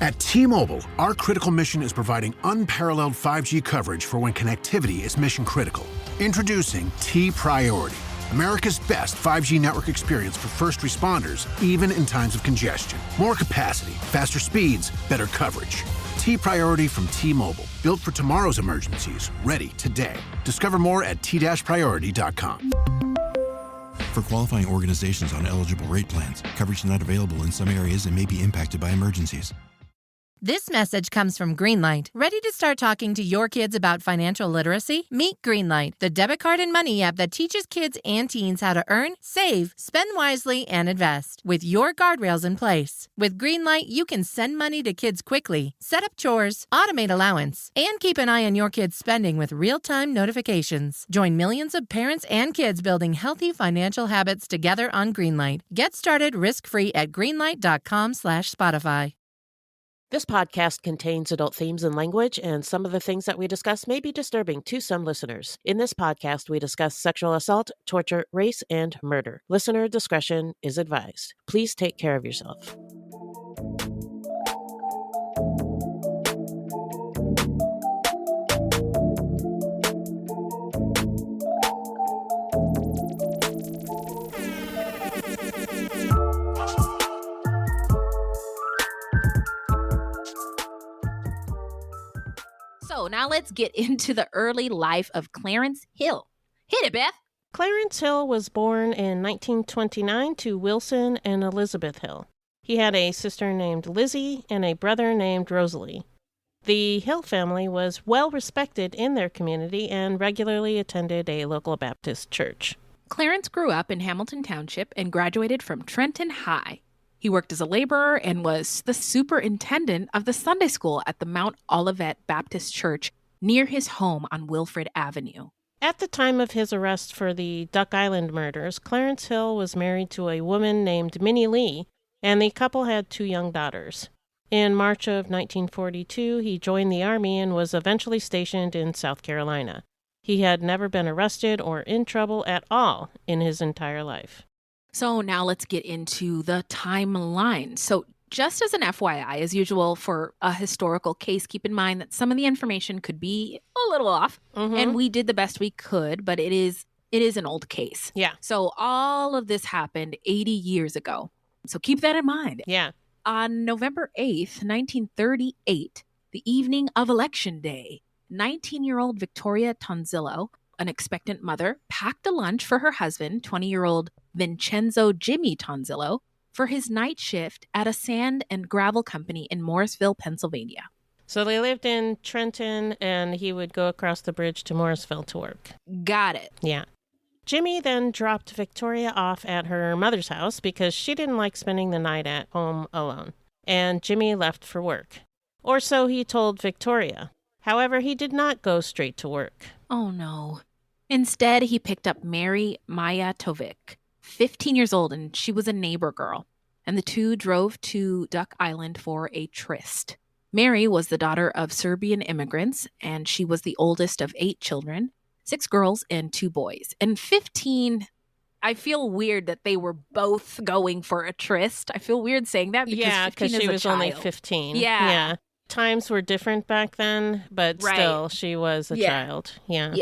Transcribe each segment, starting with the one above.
At T-Mobile, our critical mission is providing unparalleled 5G coverage for when connectivity is mission critical. Introducing T-Priority, America's best 5G network experience for first responders, even in times of congestion. More capacity, faster speeds, better coverage. T-Priority from T-Mobile, built for tomorrow's emergencies, ready today. Discover more at t-priority.com. For qualifying organizations on eligible rate plans, coverage not available in some areas and may be impacted by emergencies. This message comes from Greenlight. Ready to start talking to your kids about financial literacy? Meet Greenlight, the debit card and money app that teaches kids and teens how to earn, save, spend wisely, and invest with your guardrails in place. With Greenlight, you can send money to kids quickly, set up chores, automate allowance, and keep an eye on your kids' spending with real-time notifications. Join millions of parents and kids building healthy financial habits together on Greenlight. Get started risk-free at greenlight.com/Spotify. This podcast contains adult themes and language, and some of the things that we discuss may be disturbing to some listeners. In this podcast, we discuss sexual assault, torture, race, and murder. Listener discretion is advised. Please take care of yourself. So now let's get into the early life of Clarence Hill. Hit it, Beth. Clarence Hill was born in 1929 to Wilson and Elizabeth Hill. He had a sister named Lizzie and a brother named Rosalie. The Hill family was well respected in their community and regularly attended a local Baptist church. Clarence grew up in Hamilton Township and graduated from Trenton High. He worked as a laborer and was the superintendent of the Sunday school at the Mount Olivet Baptist Church near his home on Wilfred Avenue. At the time of his arrest for the Duck Island murders, Clarence Hill was married to a woman named Minnie Lee, and the couple had 2 young daughters. In March of 1942, he joined the Army and was eventually stationed in South Carolina. He had never been arrested or in trouble at all in his entire life. So now let's get into the timeline. So just as an FYI, as usual for a historical case, keep in mind that some of the information could be a little off, and we did the best we could, but it is an old case. Yeah. So all of this happened 80 years ago. So keep that in mind. Yeah. On November 8th, 1938, the evening of Election Day, 19-year-old Victoria Tonzillo, an expectant mother, packed a lunch for her husband, 20-year-old Vincenzo Jimmy Tonzillo, for his night shift at a sand and gravel company in Morrisville, Pennsylvania. So they lived in Trenton, and he would go across the bridge to Morrisville to work. Got it. Yeah. Jimmy then dropped Victoria off at her mother's house because she didn't like spending the night at home alone. And Jimmy left for work. Or so he told Victoria. However, he did not go straight to work. Oh, no. Instead, he picked up Mary Maya Tovik, 15 years old, and she was a neighbor girl. And the two drove to Duck Island for a tryst. Mary was the daughter of Serbian immigrants, and she was the oldest of 8 children, 6 girls and 2 boys. And 15, I feel weird that they were both going for a tryst. I feel weird saying that because she was only 15. 15. Yeah. Times were different back then, but still, she was a child. Yeah.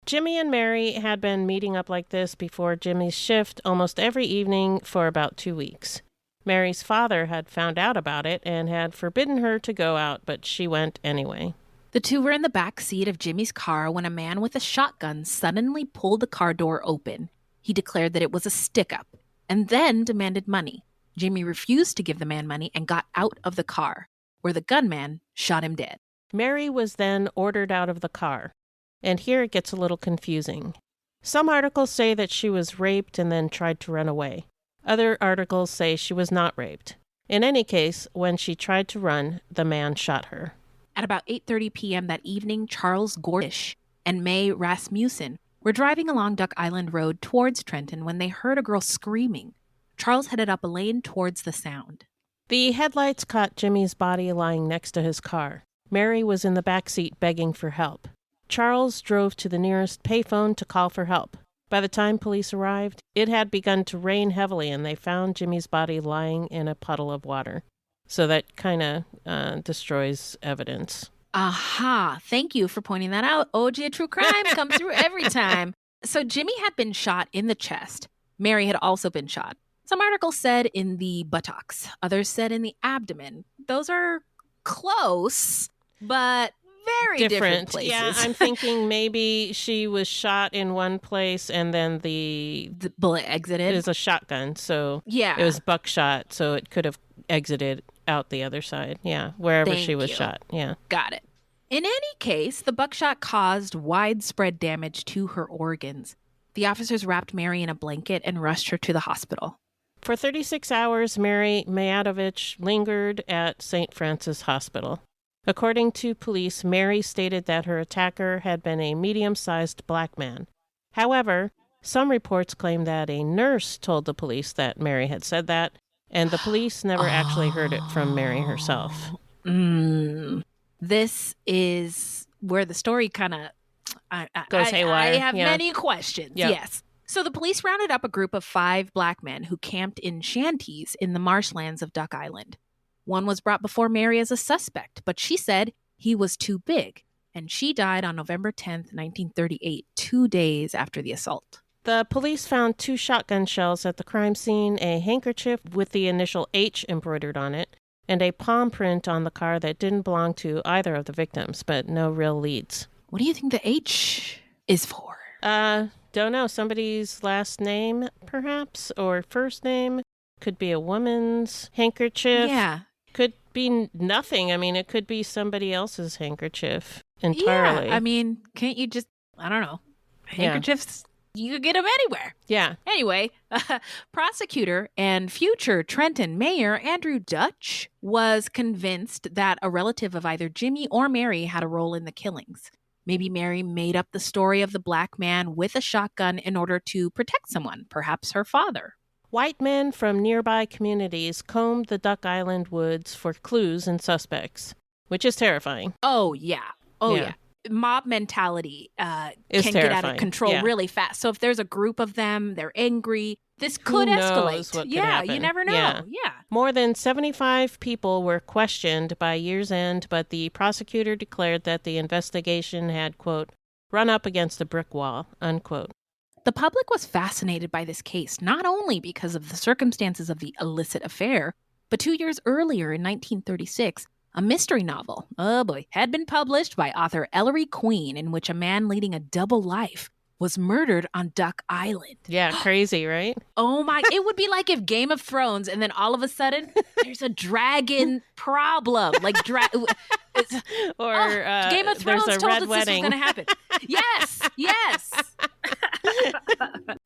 Jimmy and Mary had been meeting up like this before Jimmy's shift almost every evening for about 2 weeks. Mary's father had found out about it and had forbidden her to go out, but she went anyway. The two were in the back seat of Jimmy's car when a man with a shotgun suddenly pulled the car door open. He declared that it was a stick-up and then demanded money. Jimmy refused to give the man money and got out of the car, where the gunman shot him dead. Mary was then ordered out of the car. And here it gets a little confusing. Some articles say that she was raped and then tried to run away. Other articles say she was not raped. In any case, when she tried to run, the man shot her. At about 8:30 p.m. that evening, Charles Gordish and May Rasmussen were driving along Duck Island Road towards Trenton when they heard a girl screaming. Charles headed up a lane towards the sound. The headlights caught Jimmy's body lying next to his car. Mary was in the back seat begging for help. Charles drove to the nearest payphone to call for help. By the time police arrived, it had begun to rain heavily and they found Jimmy's body lying in a puddle of water. So that kind of destroys evidence. Aha. Thank you for pointing that out. OG of True Crime comes through every time. So Jimmy had been shot in the chest. Mary had also been shot. Some articles said in the buttocks. Others said in the abdomen. Those are close, but very different places. Yeah, I'm thinking maybe she was shot in one place and then the bullet exited. It was a shotgun, so yeah, it was buckshot, so it could have exited out the other side. Yeah, wherever she was shot. Yeah. Got it. In any case, the buckshot caused widespread damage to her organs. The officers wrapped Mary in a blanket and rushed her to the hospital. For 36 hours, Mary Mijatovic lingered at St. Francis Hospital. According to police, Mary stated that her attacker had been a medium-sized black man. However, some reports claim that a nurse told the police that Mary had said that, and the police never actually heard it from Mary herself. This is where the story kind of goes haywire. I have many questions. Yep. Yes. So the police rounded up a group of 5 black men who camped in shanties in the marshlands of Duck Island. One was brought before Mary as a suspect, but she said he was too big, and she died on November 10th, 1938, 2 days after the assault. The police found 2 shotgun shells at the crime scene, a handkerchief with the initial H embroidered on it, and a palm print on the car that didn't belong to either of the victims, but no real leads. What do you think the H is for? Don't know. Somebody's last name, perhaps, or first name. Could be a woman's handkerchief. Yeah. Could be nothing. I mean, it could be somebody else's handkerchief entirely. Yeah, I mean, can't you just, I don't know, handkerchiefs, you could get them anywhere. Yeah. Anyway, prosecutor and future Trenton mayor Andrew Dutch was convinced that a relative of either Jimmy or Mary had a role in the killings. Maybe Mary made up the story of the black man with a shotgun in order to protect someone, perhaps her father. White men from nearby communities combed the Duck Island woods for clues and suspects, which is terrifying. Oh, yeah. Yeah. Mob mentality can terrifying. Get out of control really fast. So if there's a group of them, they're angry, this could escalate. What could happen. You never know. Yeah. More than 75 people were questioned by year's end, but the prosecutor declared that the investigation had, quote, run up against a brick wall, unquote. The public was fascinated by this case, not only because of the circumstances of the illicit affair, but 2 years earlier in 1936, a mystery novel, had been published by author Ellery Queen, in which a man leading a double life was murdered on Duck Island. Yeah, crazy, right? Oh my, it would be like if Game of Thrones and then all of a sudden there's a dragon problem. Like, Game of Thrones told us this was going to happen. Yes.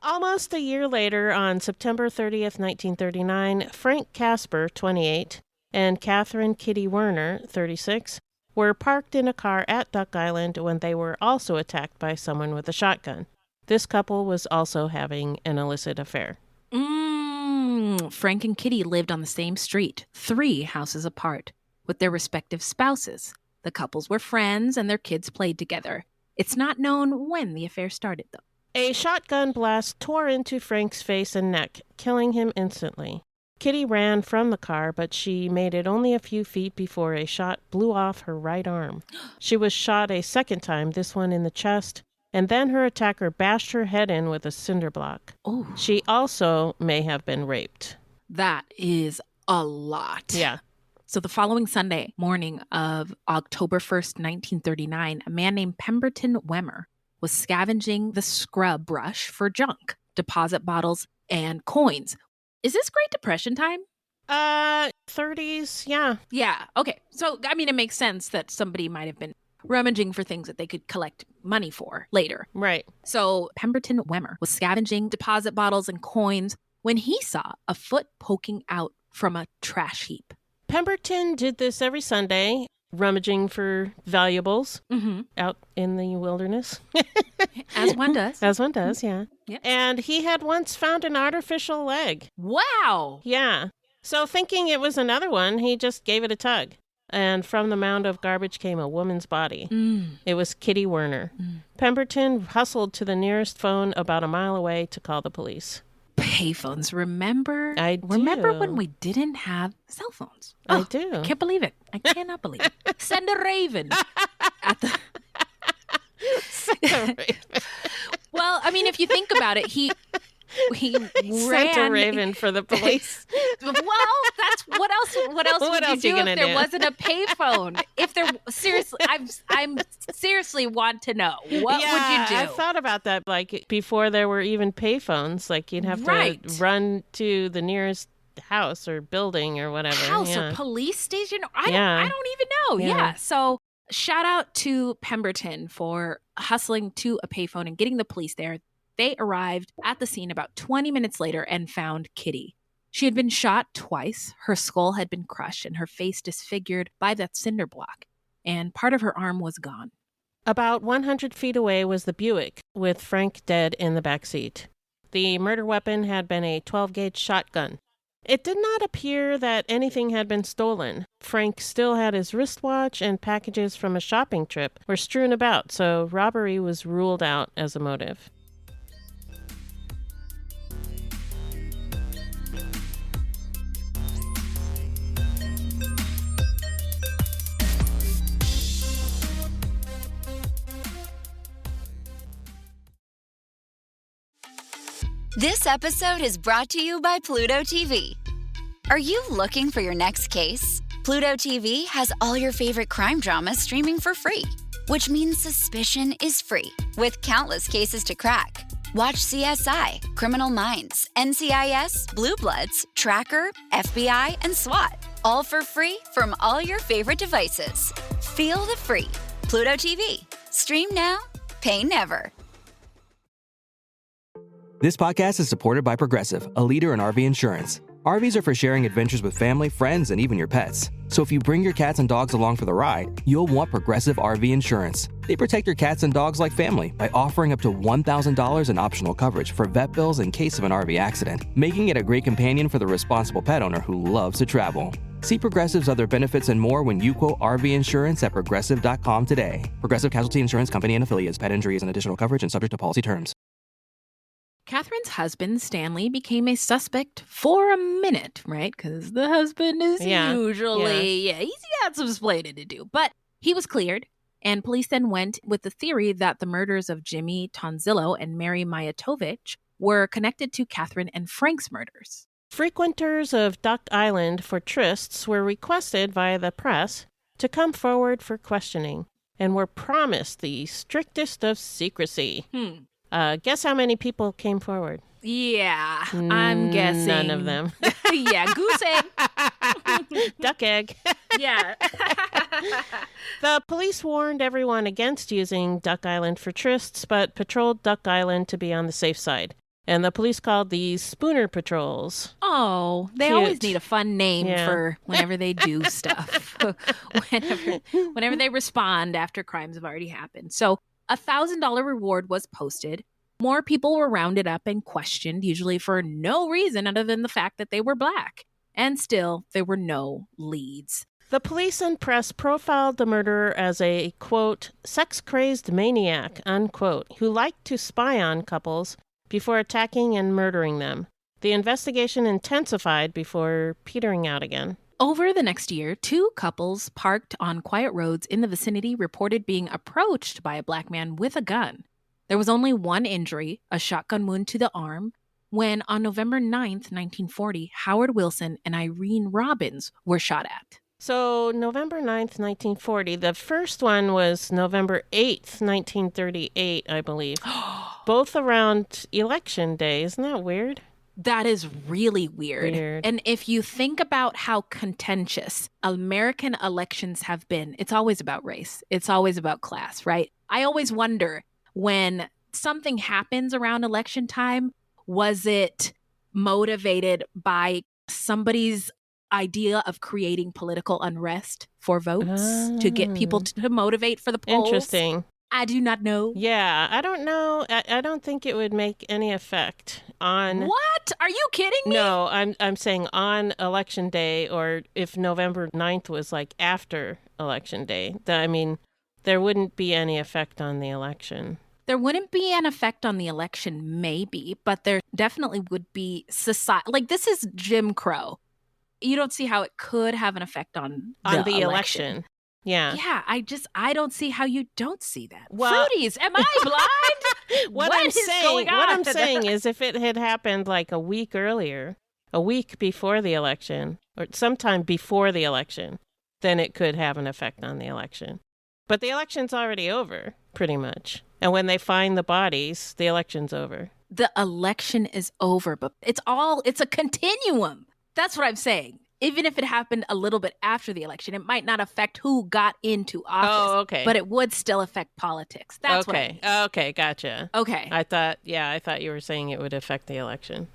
Almost a year later, on September 30th, 1939, Frank Casper, 28, and Catherine Kitty Werner, 36, were parked in a car at Duck Island when they were also attacked by someone with a shotgun. This couple was also having an illicit affair. Frank and Kitty lived on the same street, 3 houses apart, with their respective spouses. The couples were friends and their kids played together. It's not known when the affair started, though. A shotgun blast tore into Frank's face and neck, killing him instantly. Kitty ran from the car, but she made it only a few feet before a shot blew off her right arm. She was shot a second time, this one in the chest, and then her attacker bashed her head in with a cinder block. Oh. She also may have been raped. That is a lot. Yeah. So the following Sunday morning of October 1st, 1939, a man named Pemberton Wemmer was scavenging the scrub brush for junk, deposit bottles, and coins. Is this Great Depression time? 30s, yeah. Yeah, okay. So, I mean, it makes sense that somebody might have been rummaging for things that they could collect money for later. Right. So, Pemberton Wemmer was scavenging deposit bottles and coins when he saw a foot poking out from a trash heap. Pemberton did this every Sunday, rummaging for valuables out in the wilderness. As one does. As one does, yeah. Yep. And he had once found an artificial leg. Wow. Yeah. So thinking it was another one, he just gave it a tug. And from the mound of garbage came a woman's body. It was Kitty Werner. Pemberton hustled to the nearest phone about a mile away to call the police. Payphones. Remember? I do. Remember when we didn't have cell phones? I do. I can't believe it. I cannot believe it. Send a raven at the... Well, I mean, if you think about it, he sent a raven for the police. Well, that's what else would you do if there wasn't a payphone? If there seriously, I'm seriously want to know, what would you do? I thought about that. Like before there were even payphones, like you'd have to run to the nearest house or building or whatever. House or police station? I don't even know. Yeah. So shout out to Pemberton for hustling to a payphone and getting the police there. They arrived at the scene about 20 minutes later and found Kitty. She had been shot twice. Her skull had been crushed and her face disfigured by that cinder block. And part of her arm was gone. About 100 feet away was the Buick, with Frank dead in the back seat. The murder weapon had been a 12-gauge shotgun. It did not appear that anything had been stolen. Frank still had his wristwatch, and packages from a shopping trip were strewn about, so robbery was ruled out as a motive. This episode is brought to you by Pluto TV. Are you looking for your next case? Pluto TV has all your favorite crime dramas streaming for free, which means suspicion is free, with countless cases to crack. Watch CSI, Criminal Minds, NCIS, Blue Bloods, Tracker, FBI, and SWAT, all for free from all your favorite devices. Feel the free. Pluto TV. Stream now, pay never. This podcast is supported by Progressive, a leader in RV insurance. RVs are for sharing adventures with family, friends, and even your pets. So if you bring your cats and dogs along for the ride, you'll want Progressive RV insurance. They protect your cats and dogs like family by offering up to $1,000 in optional coverage for vet bills in case of an RV accident, making it a great companion for the responsible pet owner who loves to travel. See Progressive's other benefits and more when you quote RV insurance at Progressive.com today. Progressive Casualty Insurance Company and Affiliates. Pet injury is an additional coverage and subject to policy terms. Catherine's husband, Stanley, became a suspect for a minute, right? Because the husband is usually, he's got some explaining to do. But he was cleared, and police then went with the theory that the murders of Jimmy Tonzillo and Mary Majatovich were connected to Catherine and Frank's murders. Frequenters of Duck Island for trysts were requested via the press to come forward for questioning and were promised the strictest of secrecy. Guess how many people came forward? Yeah, I'm guessing. None of them. Yeah, goose egg. Duck egg. Yeah. The police warned everyone against using Duck Island for trysts, but patrolled Duck Island to be on the safe side. And the police called these Spooner Patrols. Oh, they Cute. always need a fun name for whenever they do stuff. whenever they respond after crimes have already happened. So a $1,000 reward was posted. More people were rounded up and questioned, usually for no reason other than the fact that they were black. And still, there were no leads. The police and press profiled the murderer as a, quote, sex-crazed maniac, unquote, who liked to spy on couples before attacking and murdering them. The investigation intensified before petering out again. Over the next year, 2 couples parked on quiet roads in the vicinity reported being approached by a black man with a gun. There was only one injury, a shotgun wound to the arm, when on November 9th, 1940, Howard Wilson and Irene Robbins were shot at. So November 9th, 1940. The first one was November 8th, 1938, I believe. Both around Election Day. Isn't that weird? That is really weird. And if you think about how contentious American elections have been, it's always about race. It's always about class, right? I always wonder, when something happens around election time, was it motivated by somebody's idea of creating political unrest for votes to get people to motivate for the polls? Interesting. I do not know. Yeah, I don't know. I don't think it would make any effect on... What? Are you kidding me? No, I'm saying on Election Day, or if November 9th was like after Election Day. I mean, there wouldn't be any effect on the election. There wouldn't be an effect on the election, maybe, but there definitely would be society. Like, this is Jim Crow. You don't see how it could have an effect on the election. Yeah. Yeah, I don't see how you don't see that. Well, Fruities, am I blind? What I'm saying is if it had happened like a week earlier, a week before the election, or sometime before the election, then it could have an effect on the election. But the election's already over, pretty much. And when they find the bodies, the election's over. The election is over, but it's a continuum. That's what I'm saying. Even if it happened a little bit after the election, it might not affect who got into office. Oh, okay. But it would still affect politics. That's what I mean. Okay, gotcha. Okay. I thought you were saying it would affect the election.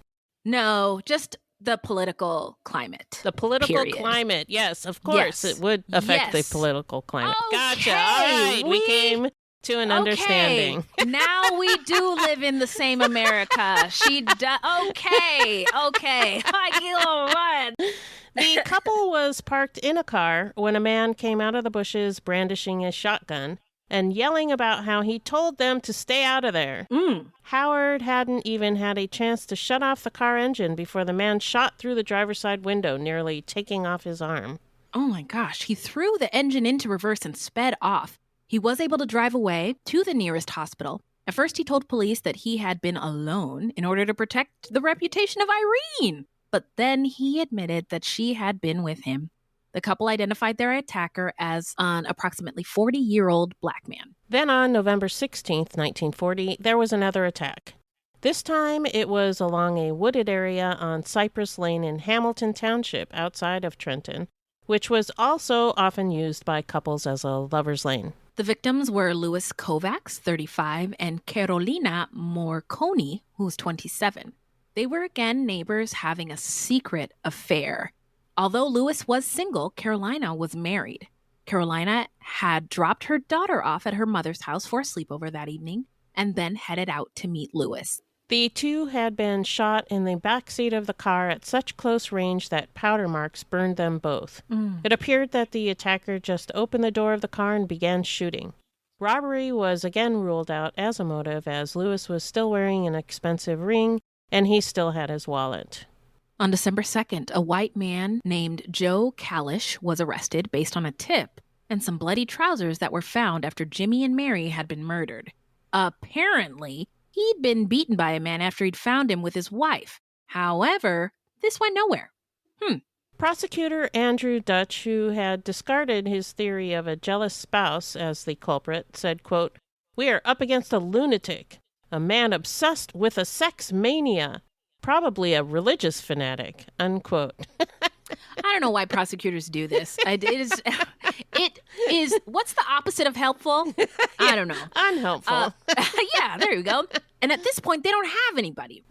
No, just the political climate. The political climate. Yes, of course. Yes. It would affect the political climate. Okay. Gotcha. All right. We came to an understanding. Now we do live in the same America. Okay. I run. The couple was parked in a car when a man came out of the bushes brandishing a shotgun and yelling about how he told them to stay out of there. Howard hadn't even had a chance to shut off the car engine before the man shot through the driver's side window, nearly taking off his arm. Oh my gosh, he threw the engine into reverse and sped off. He was able to drive away to the nearest hospital. At first, he told police that he had been alone in order to protect the reputation of Irene. But then he admitted that she had been with him. The couple identified their attacker as an approximately 40-year-old black man. Then on November 16th, 1940, there was another attack. This time, it was along a wooded area on Cypress Lane in Hamilton Township outside of Trenton, which was also often used by couples as a lover's lane. The victims were Louis Kovacs, 35, and Carolina Morconi, who's 27. They were again neighbors having a secret affair. Although Louis was single, Carolina was married. Carolina had dropped her daughter off at her mother's house for a sleepover that evening and then headed out to meet Louis. The two had been shot in the backseat of the car at such close range that powder marks burned them both. It appeared that the attacker just opened the door of the car and began shooting. Robbery was again ruled out as a motive, as Louis was still wearing an expensive ring and he still had his wallet. On December 2nd, a white man named Joe Kalish was arrested based on a tip and some bloody trousers that were found after Jimmy and Mary had been murdered. Apparently, he'd been beaten by a man after he'd found him with his wife. However, this went nowhere. Prosecutor Andrew Dutch, who had discarded his theory of a jealous spouse as the culprit, said, quote, "We are up against a lunatic, a man obsessed with a sex mania, probably a religious fanatic," unquote. I don't know why prosecutors do this. It is, what's the opposite of helpful? I don't know. Unhelpful. Yeah, there you go. And at this point, they don't have anybody,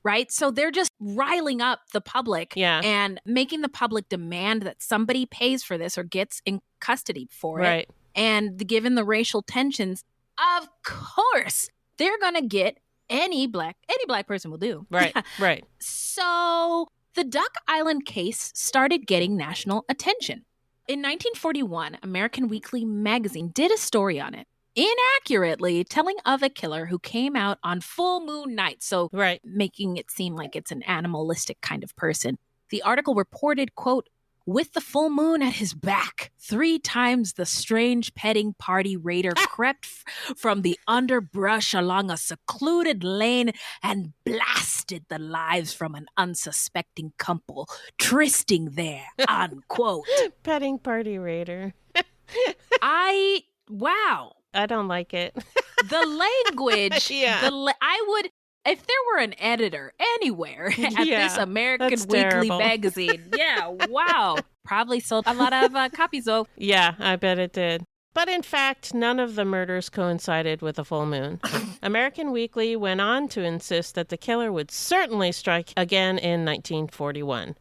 right? So they're just riling up the public and making the public demand that somebody pays for this or gets in custody for it. And given the racial tensions, of course, they're going to get any black person will do. Right. So the Duck Island case started getting national attention. In 1941, American Weekly magazine did a story on it, inaccurately telling of a killer who came out on full moon night, so making it seem like it's an animalistic kind of person. The article reported, quote, "With the full moon at his back, 3 times the strange petting party raider crept from the underbrush along a secluded lane and blasted the lives from an unsuspecting couple trysting there," unquote. Petting party raider. Wow. I don't like it. The language. I would, if there were an editor anywhere at this American Weekly magazine. Wow. Probably sold a lot of copies, though. Yeah, I bet it did. But in fact, none of the murders coincided with a full moon. American Weekly went on to insist that the killer would certainly strike again in 1941.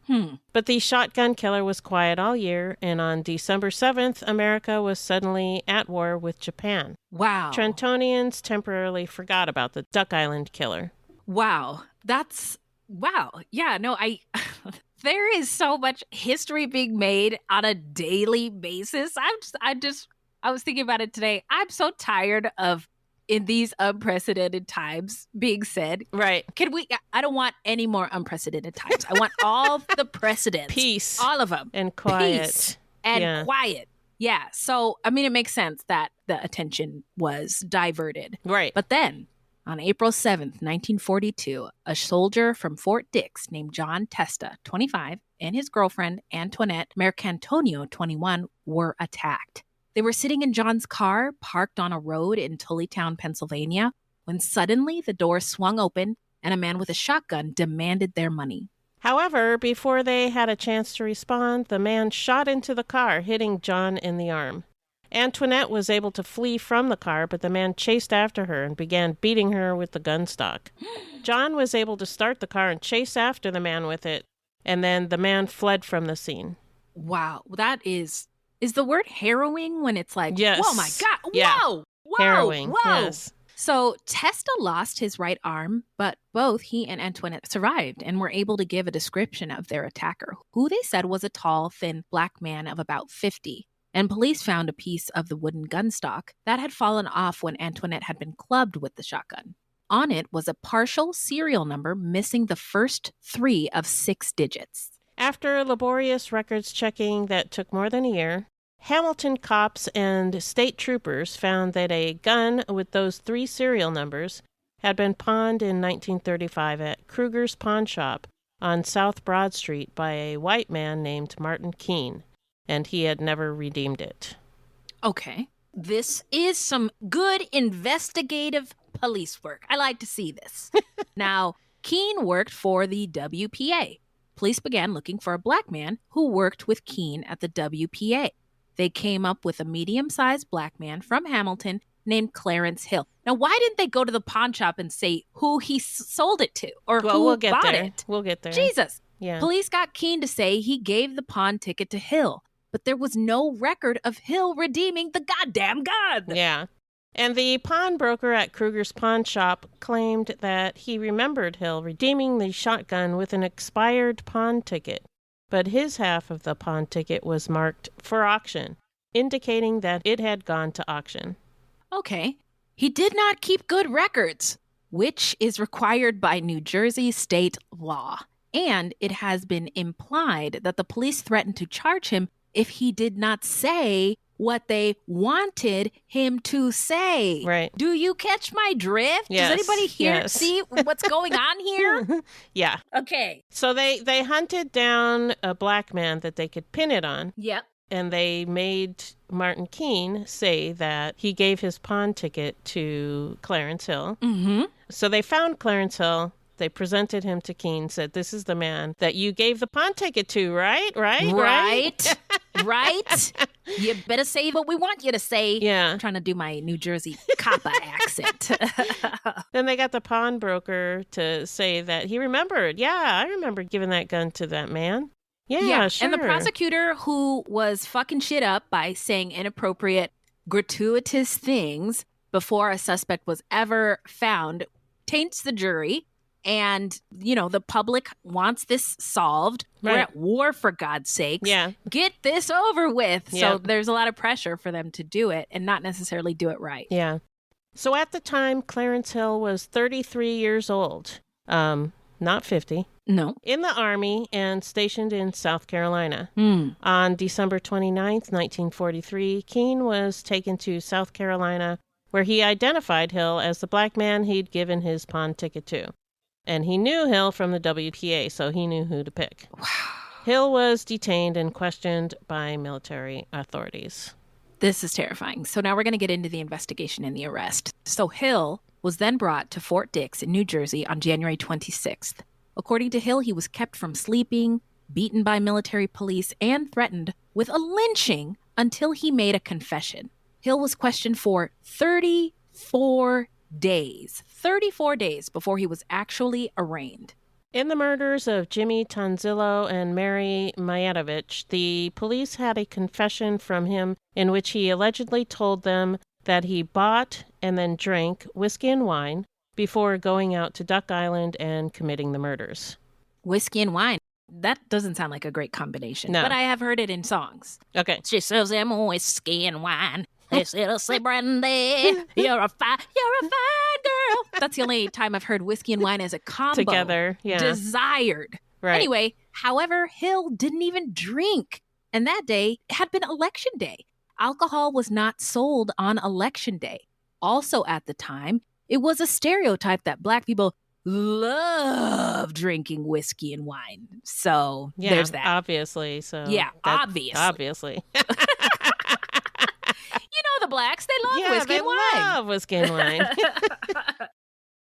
But the shotgun killer was quiet all year, and on December 7th, America was suddenly at war with Japan. Wow. Trentonians temporarily forgot about the Duck Island killer. Wow. Wow. Yeah, no, there is so much history being made on a daily basis. I was thinking about it today. I'm so tired of in these unprecedented times being said. Right. I don't want any more unprecedented times. I want all the precedents. Peace. All of them. And quiet. Peace and quiet. Yeah. So, I mean, it makes sense that the attention was diverted. Right. But then, on April 7th, 1942, a soldier from Fort Dix named John Testa, 25, and his girlfriend, Antoinette Mercantonio, 21, were attacked. They were sitting in John's car, parked on a road in Tullytown, Pennsylvania, when suddenly the door swung open and a man with a shotgun demanded their money. However, before they had a chance to respond, the man shot into the car, hitting John in the arm. Antoinette was able to flee from the car, but the man chased after her and began beating her with the gun stock. John was able to start the car and chase after the man with it, and then the man fled from the scene. Wow, that is the word harrowing when it's like, yes. Oh my God, yeah. Whoa, harrowing. Whoa. Yes. So Testa lost his right arm, but both he and Antoinette survived and were able to give a description of their attacker, who they said was a tall, thin black man of about 50. And police found a piece of the wooden gun stock that had fallen off when Antoinette had been clubbed with the shotgun. On it was a partial serial number missing the first 3 of 6 digits. After laborious records checking that took more than a year, Hamilton cops and state troopers found that a gun with those 3 serial numbers had been pawned in 1935 at Kruger's Pawn Shop on South Broad Street by a white man named Martin Keene, and he had never redeemed it. Okay. This is some good investigative police work. I like to see this. Now, Keene worked for the WPA. Police began looking for a black man who worked with Keene at the WPA. They came up with a medium-sized black man from Hamilton named Clarence Hill. Now, why didn't they go to the pawn shop and say who he sold it to or who we'll get bought there. it? We'll get there. Jesus. Yeah. Police got Keene to say he gave the pawn ticket to Hill, but there was no record of Hill redeeming the goddamn gun. Yeah. And the pawnbroker at Kruger's Pawn Shop claimed that he remembered Hill redeeming the shotgun with an expired pawn ticket, but his half of the pawn ticket was marked for auction, indicating that it had gone to auction. Okay. He did not keep good records, which is required by New Jersey state law. And it has been implied that the police threatened to charge him if he did not say what they wanted him to say. Right. Do you catch my drift? Yes. Does anybody Yes. see what's going on here? Yeah. Okay. So they hunted down a black man that they could pin it on. Yep. And they made Martin Keene say that he gave his pawn ticket to Clarence Hill. Mm-hmm. So they found Clarence Hill. They presented him to Keene, said, "This is the man that you gave the pawn ticket to, right? Right. You better say what we want you to say." Yeah. I'm trying to do my New Jersey copper accent. Then they got the pawnbroker to say that he remembered. Yeah, I remember giving that gun to that man. Yeah, sure. And the prosecutor, who was fucking shit up by saying inappropriate, gratuitous things before a suspect was ever found, taints the jury. And, you know, the public wants this solved. Right. We're at war, for God's sakes. Yeah. Get this over with. Yeah. So there's a lot of pressure for them to do it and not necessarily do it right. Yeah. So at the time, Clarence Hill was 33 years old, not 50. No. In the Army and stationed in South Carolina. Mm. On December 29th, 1943, Keene was taken to South Carolina, where he identified Hill as the black man he'd given his pawn ticket to. And he knew Hill from the WPA, so he knew who to pick. Wow. Hill was detained and questioned by military authorities. This is terrifying. So now we're going to get into the investigation and the arrest. So Hill was then brought to Fort Dix in New Jersey on January 26th. According to Hill, he was kept from sleeping, beaten by military police, and threatened with a lynching until he made a confession. Hill was questioned for 34 days. 34 days before he was actually arraigned. In the murders of Jimmy Tonzillo and Mary Mayatovich, the police had a confession from him in which he allegedly told them that he bought and then drank whiskey and wine before going out to Duck Island and committing the murders. Whiskey and wine. That doesn't sound like a great combination, No. but I have heard it in songs. Okay. She serves them whiskey and wine. Hey, seriously, Brandy, you're a fine girl. That's the only time I've heard whiskey and wine as a combo. Together, yeah. Desired. Right. Anyway, however, Hill didn't even drink. And that day had been election day. Alcohol was not sold on election day. Also at the time, it was a stereotype that Black people love drinking whiskey and wine. So there's that. Obviously. So yeah, obviously. You know the Blacks, they love whiskey and wine. Love whiskey and wine.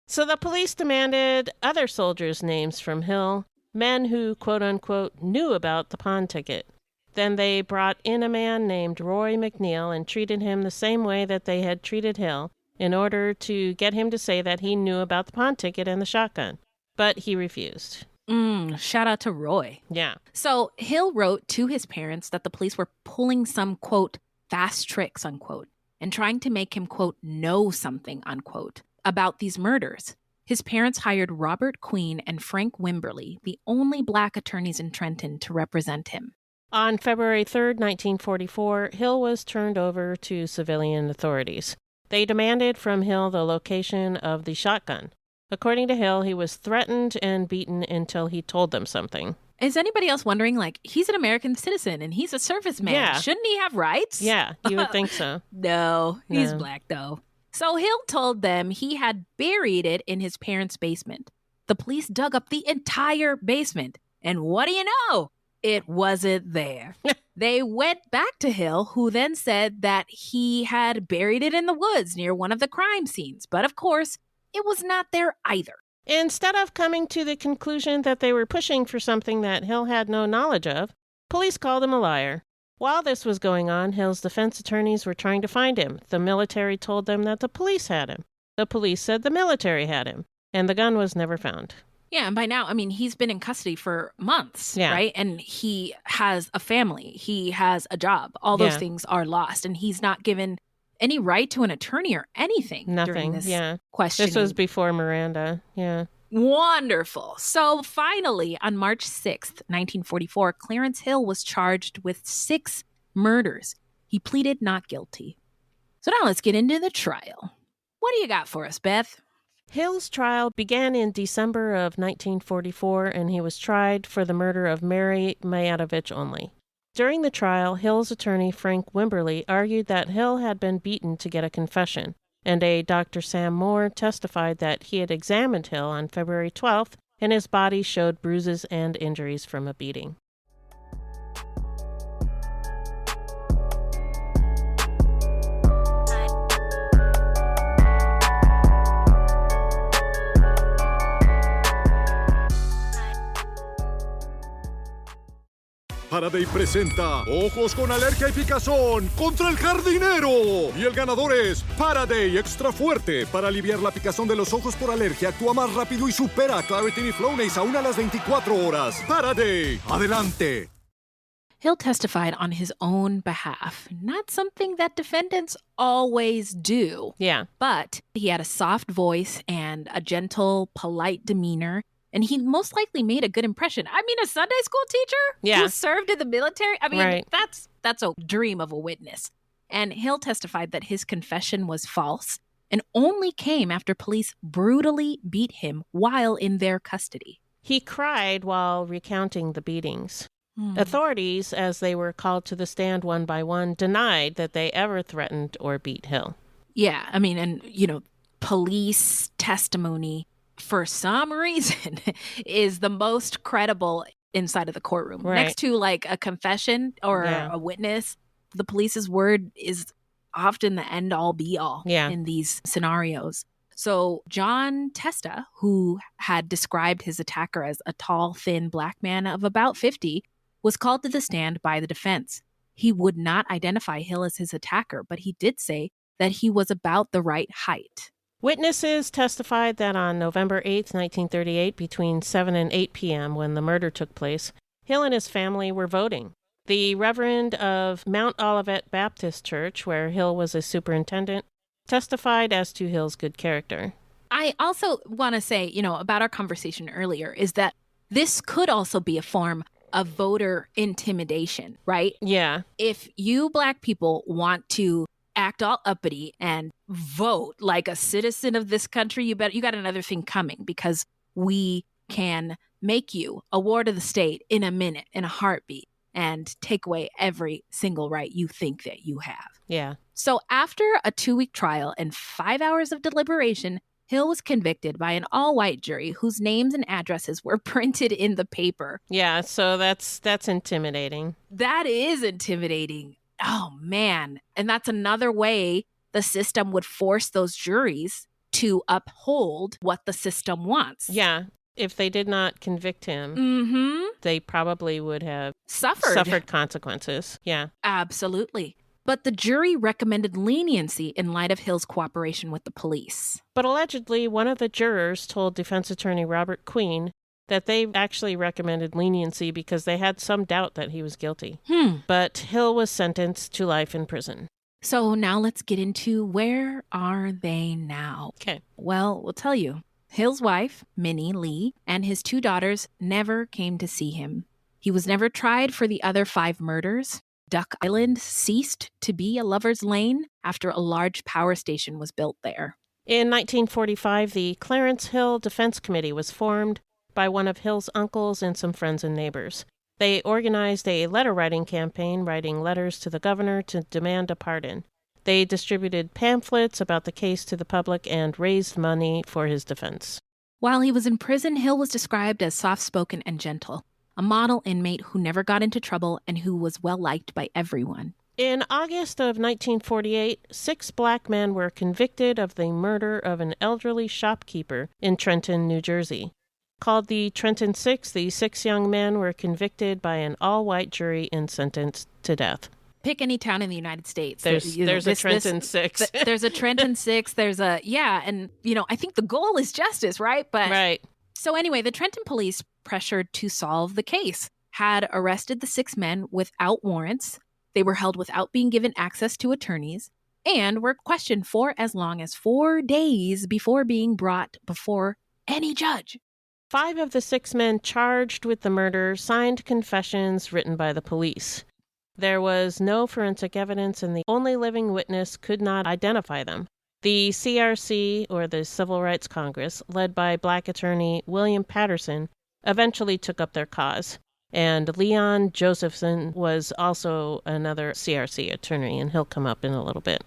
So the police demanded other soldiers' names from Hill, men who, quote unquote, knew about the pawn ticket. Then they brought in a man named Roy McNeil and treated him the same way that they had treated Hill in order to get him to say that he knew about the pawn ticket and the shotgun. But he refused. Shout out to Roy. Yeah. So Hill wrote to his parents that the police were pulling some, quote, fast tricks, unquote, and trying to make him, quote, know something, unquote, about these murders. His parents hired Robert Queen and Frank Wimberly, the only Black attorneys in Trenton, to represent him. On February 3rd, 1944, Hill was turned over to civilian authorities. They demanded from Hill the location of the shotgun. According to Hill, he was threatened and beaten until he told them something. Is anybody else wondering, like, he's an American citizen and he's a serviceman. Yeah. Shouldn't he have rights? Yeah, you would think so. No, he's Black, though. So Hill told them he had buried it in his parents' basement. The police dug up the entire basement. And what do you know? It wasn't there. They went back to Hill, who then said that he had buried it in the woods near one of the crime scenes. But of course, it was not there either. Instead of coming to the conclusion that they were pushing for something that Hill had no knowledge of, police called him a liar. While this was going on, Hill's defense attorneys were trying to find him. The military told them that the police had him. The police said the military had him, and the gun was never found. Yeah, and by now, I mean, he's been in custody for months, right? And he has a family. He has a job. All those things are lost, and he's not given any right to an attorney or anything during this questioning. This was before Miranda, Wonderful. So finally, on March 6th, 1944, Clarence Hill was charged with 6 murders. He pleaded not guilty. So now let's get into the trial. What do you got for us, Beth? Hill's trial began in December of 1944, and he was tried for the murder of Mary Mijatovic only. During the trial, Hill's attorney, Frank Wimberly, argued that Hill had been beaten to get a confession, and a Dr. Sam Moore testified that he had examined Hill on February 12th, and his body showed bruises and injuries from a beating. Faraday presenta Ojos con Alergia y Picazón contra el Jardinero. Y el ganador es Faraday Extra Fuerte. Para aliviar la picazón de los ojos por alergia, actúa más rápido y supera a Claritin y Flonase aún a las 24 horas. Faraday, adelante. Hill testified on his own behalf, not something that defendants always do. Yeah. But he had a soft voice and a gentle, polite demeanor. And he most likely made a good impression. I mean, a Sunday school teacher who served in the military. I mean, that's a dream of a witness. And Hill testified that his confession was false and only came after police brutally beat him while in their custody. He cried while recounting the beatings. Authorities, as they were called to the stand one by one, denied that they ever threatened or beat Hill. Yeah, I mean, and, you know, police testimony, for some reason, is the most credible inside of the courtroom. Right. Next to like a confession or a witness, the police's word is often the end all be all in these scenarios. So John Testa, who had described his attacker as a tall, thin Black man of about 50, was called to the stand by the defense. He would not identify Hill as his attacker, but he did say that he was about the right height. Witnesses testified that on November 8th, 1938, between 7 and 8 p.m., when the murder took place, Hill and his family were voting. The Reverend of Mount Olivet Baptist Church, where Hill was a superintendent, testified as to Hill's good character. I also want to say, you know, about our conversation earlier, is that this could also be a form of voter intimidation, right? Yeah. If you Black people want to act all uppity and vote like a citizen of this country, you got another thing coming, because we can make you a ward of the state in a minute, in a heartbeat, and take away every single right you think that you have. Yeah. So after a 2-week trial and 5 hours of deliberation, Hill was convicted by an all-white jury whose names and addresses were printed in the paper. Yeah, so that's intimidating. That is intimidating. Oh, man. And that's another way the system would force those juries to uphold what the system wants. Yeah. If they did not convict him, they probably would have suffered consequences. Yeah. Absolutely. But the jury recommended leniency in light of Hill's cooperation with the police. But allegedly, one of the jurors told defense attorney Robert Queen that they actually recommended leniency because they had some doubt that he was guilty. But Hill was sentenced to life in prison. So now let's get into where are they now? Okay. Well, we'll tell you. Hill's wife, Minnie Lee, and his 2 daughters never came to see him. He was never tried for the other 5 murders. Duck Island ceased to be a lover's lane after a large power station was built there. In 1945, the Clarence Hill Defense Committee was formed by one of Hill's uncles and some friends and neighbors. They organized a letter-writing campaign, writing letters to the governor to demand a pardon. They distributed pamphlets about the case to the public and raised money for his defense. While he was in prison, Hill was described as soft-spoken and gentle, a model inmate who never got into trouble and who was well-liked by everyone. In August of 1948, 6 black men were convicted of the murder of an elderly shopkeeper in Trenton, New Jersey. Called the Trenton Six, the 6 young men were convicted by an all-white jury and sentenced to death. Pick any town in the United States. There's a Trenton Six. There's a Trenton Six. And, I think the goal is justice, right? Right. So anyway, the Trenton police, pressured to solve the case, had arrested the 6 men without warrants. They were held without being given access to attorneys and were questioned for as long as 4 days before being brought before any judge. 5 of the 6 men charged with the murder signed confessions written by the police. There was no forensic evidence, and the only living witness could not identify them. The CRC, or the Civil Rights Congress, led by black attorney William Patterson, eventually took up their cause. And Leon Josephson was also another CRC attorney, and he'll come up in a little bit.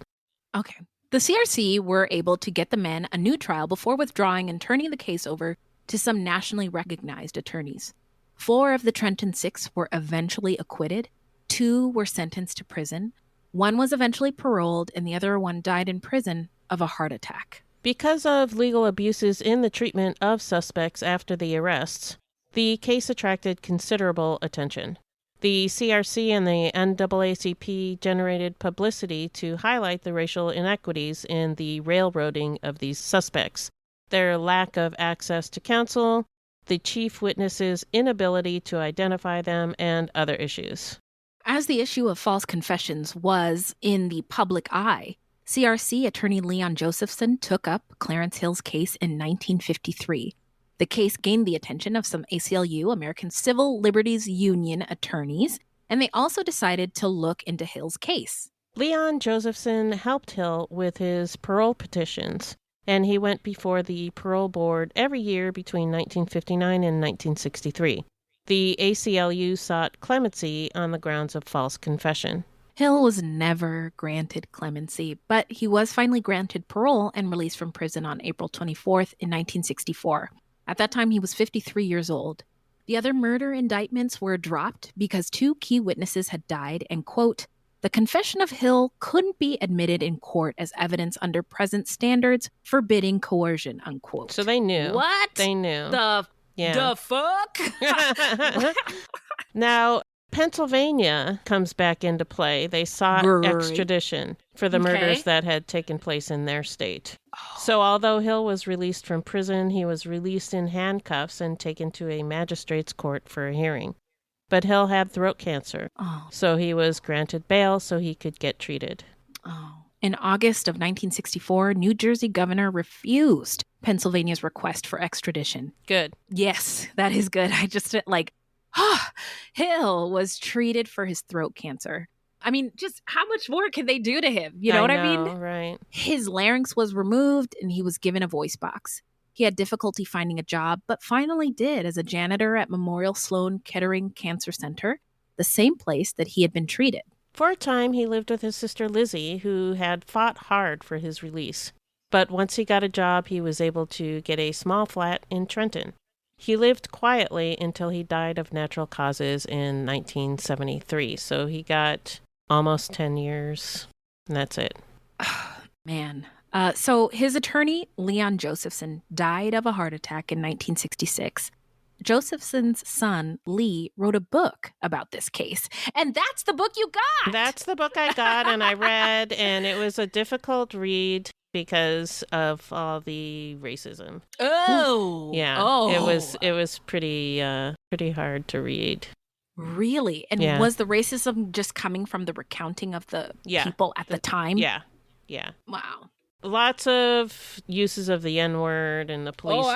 Okay. The CRC were able to get the men a new trial before withdrawing and turning the case over to some nationally recognized attorneys. 4 of the Trenton Six were eventually acquitted. 2 were sentenced to prison. 1 was eventually paroled, and the other one died in prison of a heart attack. Because of legal abuses in the treatment of suspects after the arrests, the case attracted considerable attention. The CRC and the NAACP generated publicity to highlight the racial inequities in the railroading of these suspects, their lack of access to counsel, the chief witness's inability to identify them, and other issues. As the issue of false confessions was in the public eye, CRC attorney Leon Josephson took up Clarence Hill's case in 1953. The case gained the attention of some ACLU, American Civil Liberties Union attorneys, and they also decided to look into Hill's case. Leon Josephson helped Hill with his parole petitions, and he went before the parole board every year between 1959 and 1963. The ACLU sought clemency on the grounds of false confession. Hill was never granted clemency, but he was finally granted parole and released from prison on April 24th in 1964. At that time, he was 53 years old. The other murder indictments were dropped because 2 key witnesses had died, and, quote, the confession of Hill couldn't be admitted in court as evidence under present standards forbidding coercion, unquote. So they knew. What? They knew. The fuck? Now, Pennsylvania comes back into play. They sought extradition for the murders that had taken place in their state. So although Hill was released from prison, he was released in handcuffs and taken to a magistrate's court for a hearing. But Hill had throat cancer, so he was granted bail so he could get treated. In August of 1964, New Jersey governor refused Pennsylvania's request for extradition. Good. Yes, that is good. I just Hill was treated for his throat cancer. I mean, just how much more can they do to him? You know what I mean? Right. His larynx was removed and he was given a voice box. He had difficulty finding a job, but finally did as a janitor at Memorial Sloan Kettering Cancer Center, the same place that he had been treated. For a time, he lived with his sister Lizzie, who had fought hard for his release. But once he got a job, he was able to get a small flat in Trenton. He lived quietly until he died of natural causes in 1973. So he got almost 10 years, and that's it. Man. So his attorney, Leon Josephson, died of a heart attack in 1966. Josephson's son, Lee, wrote a book about this case. And that's the book you got! That's the book I got and I read, and it was a difficult read because of all the racism. Oh! Yeah. Oh! It was pretty hard to read. Really? And was the racism just coming from the recounting of the people at the time? Yeah. Wow. Lots of uses of the N-word and the police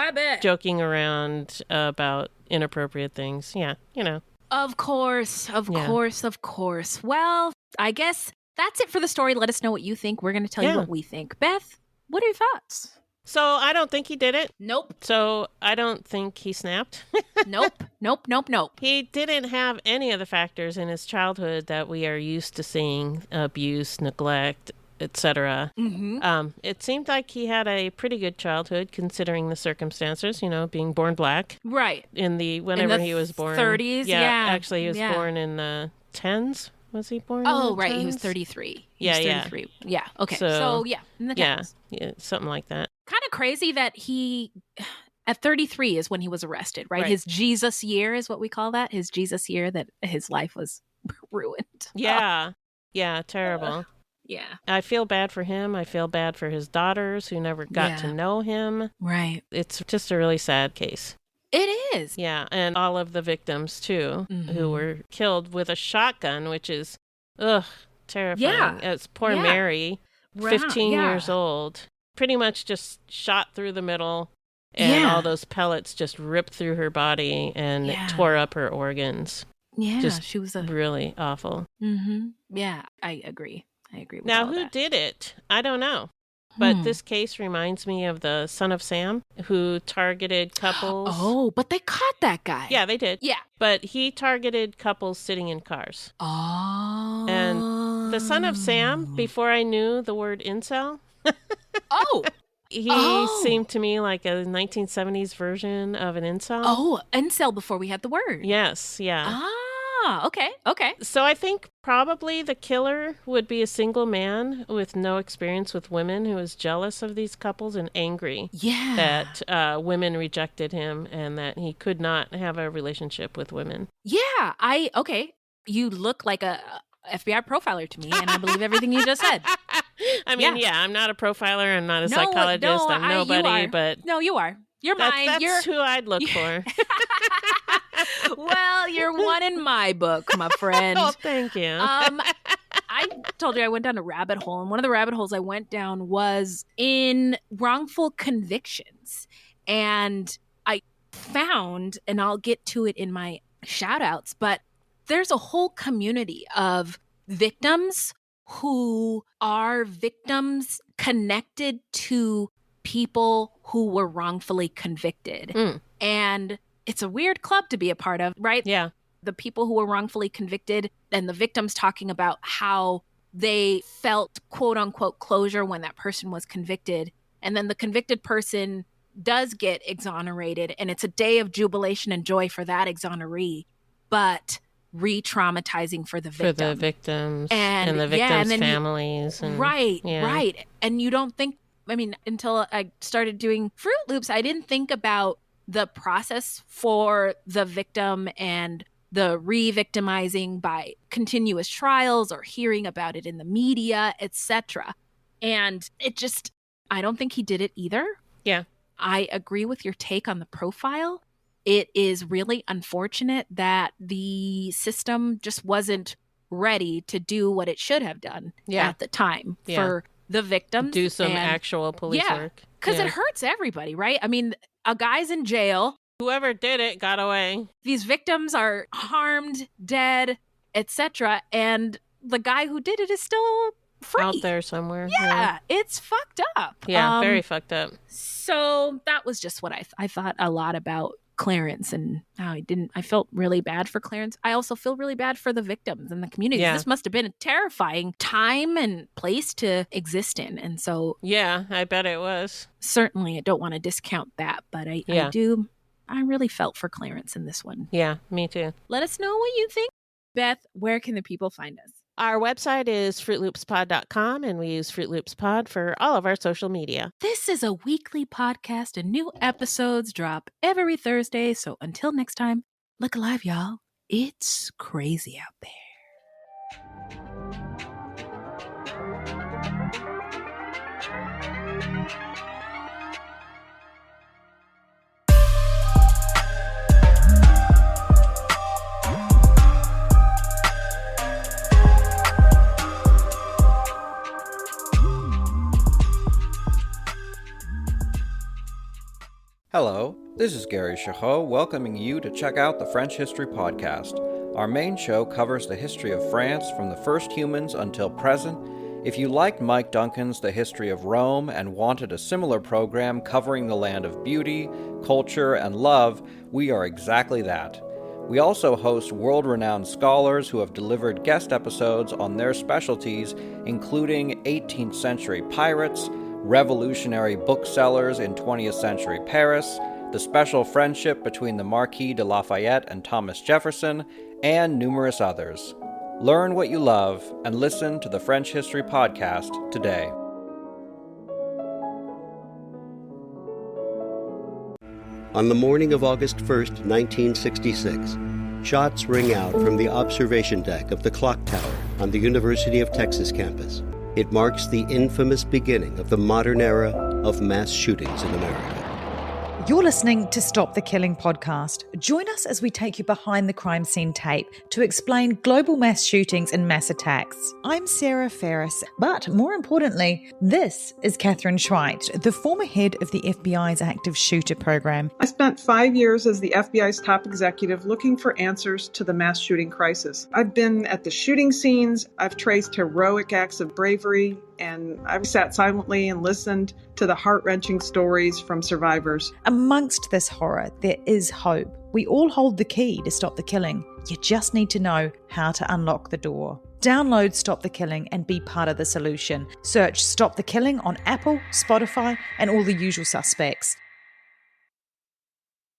joking around about inappropriate things. Yeah, you know. Of course. Well, I guess that's it for the story. Let us know what you think. We're going to tell you what we think. Beth, what are your thoughts? So I don't think he did it. Nope. So I don't think he snapped. Nope. He didn't have any of the factors in his childhood that we are used to seeing: abuse, neglect, etc. Mm-hmm. It seemed like he had a pretty good childhood considering the circumstances, you know, being born black. Right. Whenever he was born. 30s, yeah. Actually, he was born in the 10s. Was he born in the right. 10s? He was 33. Yeah. Yeah. Okay. So in the 10s. Yeah, something like that. Kind of crazy that he, at 33 is when he was arrested, right? Right. His Jesus year is what we call that. His Jesus year that his life was ruined. Yeah. Yeah, terrible. Yeah. I feel bad for him. I feel bad for his daughters who never got to know him. Right. It's just a really sad case. It is. Yeah, and all of the victims, too, who were killed with a shotgun, which is, terrifying. Yeah. It's poor Mary, 15 years old, pretty much just shot through the middle, and all those pellets just ripped through her body and tore up her organs. Yeah, just she was really awful. Mm-hmm. Yeah, I agree. With now, all who that. did it? I don't know. But this case reminds me of the Son of Sam, who targeted couples. Oh, but they caught that guy. Yeah, they did. Yeah. But he targeted couples sitting in cars. Oh. And the Son of Sam, before I knew the word incel, he seemed to me like a 1970s version of an incel. Oh, incel before we had the word. Yes, yeah. Okay. So I think probably the killer would be a single man with no experience with women who is jealous of these couples and angry that women rejected him and that he could not have a relationship with women. Yeah, you look like a FBI profiler to me, and I believe everything you just said. I mean, I'm not a profiler. I'm not a psychologist. I'm nobody, but... No, you are. You're mine. That's who I'd look for. Well, you're one in my book, my friend. Oh, thank you. I told you I went down a rabbit hole, and one of the rabbit holes I went down was in wrongful convictions. And I found, and I'll get to it in my shout outs, but there's a whole community of victims who are victims connected to people who were wrongfully convicted. And it's a weird club to be a part of, right? Yeah. The people who were wrongfully convicted and the victims talking about how they felt quote unquote closure when that person was convicted. And then the convicted person does get exonerated, and it's a day of jubilation and joy for that exoneree, but re-traumatizing for the victim. For the victims and the victims' families. And, right. And you don't think, I mean, until I started doing Fruitloops, I didn't think about the process for the victim and the re-victimizing by continuous trials or hearing about it in the media, etc. And it just, I don't think he did it either. Yeah. I agree with your take on the profile. It is really unfortunate that the system just wasn't ready to do what it should have done at the time for the victims. Do some actual police work. Because it hurts everybody, right? I mean, a guy's in jail. Whoever did it got away. These victims are harmed, dead, etc. And the guy who did it is still free. Out there somewhere. Yeah, it's fucked up. Yeah, very fucked up. So that was just what I thought a lot about Clarence and how I felt really bad for Clarence. I also feel really bad for the victims and the community. Yeah. This must have been a terrifying time and place to exist in. And so Yeah, I bet it was. certainly I don't want to discount that, but I really felt for Clarence in this one. Yeah, me too. Let us know what you think. Beth, where can the people find us? Our website is fruitloopspod.com, and we use Fruit Loops Pod for all of our social media. This is a weekly podcast, and new episodes drop every Thursday. So until next time, look alive, y'all. It's crazy out there. Hello, this is Gary Chahot welcoming you to check out the French History Podcast. Our main show covers the history of France from the first humans until present. If you liked Mike Duncan's The History of Rome and wanted a similar program covering the land of beauty, culture, and love, we are exactly that. We also host world-renowned scholars who have delivered guest episodes on their specialties, including 18th century pirates, revolutionary booksellers in 20th century Paris, the special friendship between the Marquis de Lafayette and Thomas Jefferson, and numerous others. Learn what you love and listen to the French History Podcast today. On the morning of August 1st, 1966, shots ring out from the observation deck of the clock tower on the University of Texas campus. It marks the infamous beginning of the modern era of mass shootings in America. You're listening to Stop the Killing podcast. Join us as we take you behind the crime scene tape to explain global mass shootings and mass attacks. I'm Sarah Ferris, but more importantly, this is Catherine Schweit, the former head of the FBI's active shooter program. I spent 5 years as the FBI's top executive looking for answers to the mass shooting crisis. I've been at the shooting scenes, I've traced heroic acts of bravery, and I've sat silently and listened to the heart-wrenching stories from survivors. Amongst this horror, there is hope. We all hold the key to stop the killing. You just need to know how to unlock the door. Download Stop the Killing and be part of the solution. Search Stop the Killing on Apple, Spotify, and all the usual suspects.